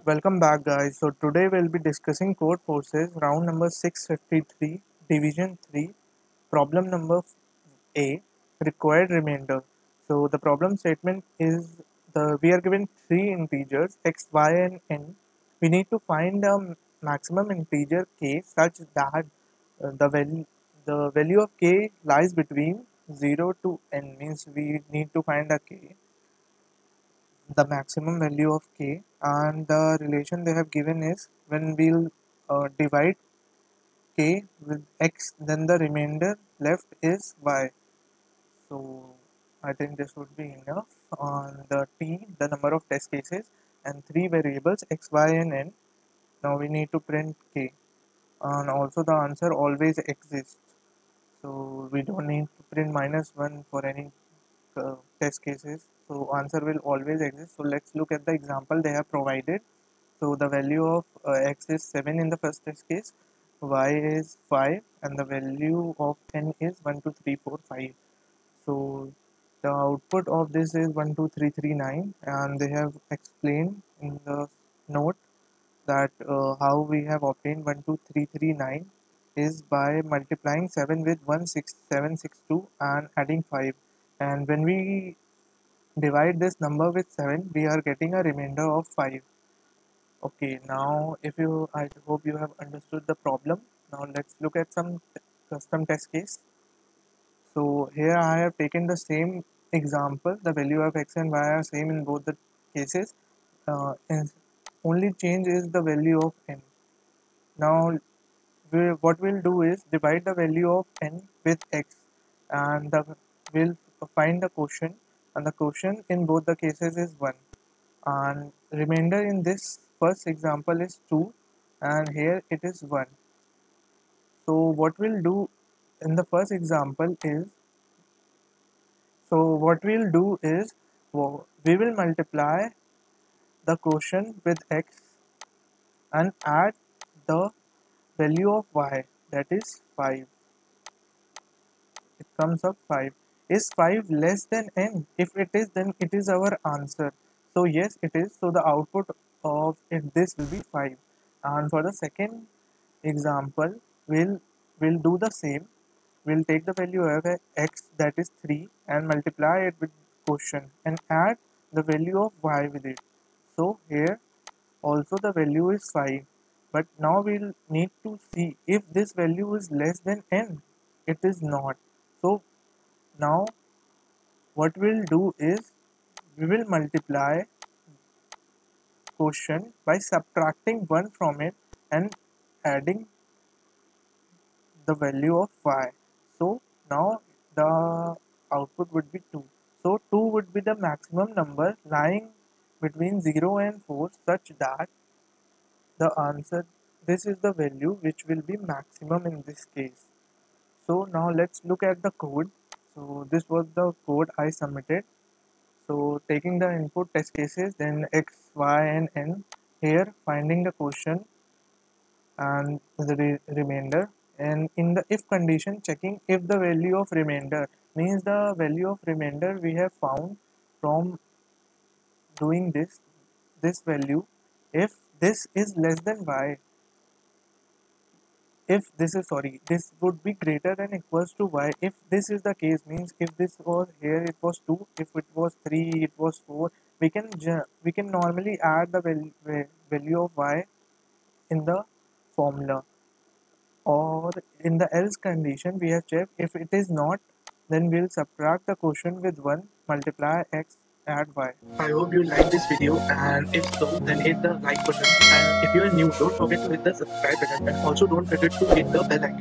Welcome back, guys. So today we'll be discussing code forces round number 653, division 3, problem number A, required remainder. So the problem statement is we are given three integers x, y, and n. We need to find a maximum integer k such that the value of k lies between 0 to n. Means we need to find a k, the maximum value of k, and the relation they have given is when we'll divide k with x, then the remainder left is y. So I think this would be enough. On the t, the number of test cases, and three variables x, y, and n. Now we need to print k, and also the answer always exists, so we don't need to print -1 for any test cases. So answer will always exist. So let's look at the example they have provided. So the value of x is 7 in the first test case, y is 5, and the value of n is 1, 2, 3, 4, 5. So the output of this is 1, 2, 3, 3, 9, and they have explained in the note that how we have obtained 1, 2, 3, 3, 9 is by multiplying 7 with 1, 6, 7, 6, 2 and adding 5. And when we divide this number with 7, we are getting a remainder of 5. Okay, now I hope you have understood the problem. Now let's look at some custom test case. So here I have taken the same example. The value of x and y are same in both the cases. And only change is the value of n. Now what we'll do is divide the value of n with x, and we'll find the quotient, and the quotient in both the cases is 1, and remainder in this first example is 2, and here it is 1. So what we'll do in the first example is, we will multiply the quotient with x and add the value of y, that is 5. It comes up 5. Is 5 less than n? If it is, then it is our answer. So yes, it is. So the output of this will be 5. And for the second example, we'll do the same. We'll take the value of x, that is 3, and multiply it with quotient and add the value of y with it. So here also the value is 5. But now we'll need to see if this value is less than n. It is not. So now what we'll do is we will multiply quotient by subtracting 1 from it and adding the value of y. So now the output would be 2. So 2 would be the maximum number lying between 0 and 4 such that the answer, this is the value which will be maximum in this case. So now let's look at the code. So this was the code I submitted. So taking the input test cases, then x, y, and n, here finding the quotient and the remainder, and in the if condition checking if the value of remainder, means the value of remainder we have found from doing this value, if this is less than y, if this is this would be greater than equals to y. If this is the case, means if this was here it was 2, if it was 3 it was 4, we can normally add the value of y in the formula. Or in the else condition we have checked, if it is not, then we'll subtract the quotient with 1, multiply x, add y. I hope you liked this video, and if so, then hit the like button, and if you are new, don't forget to hit the subscribe button, and also don't forget to hit the bell icon.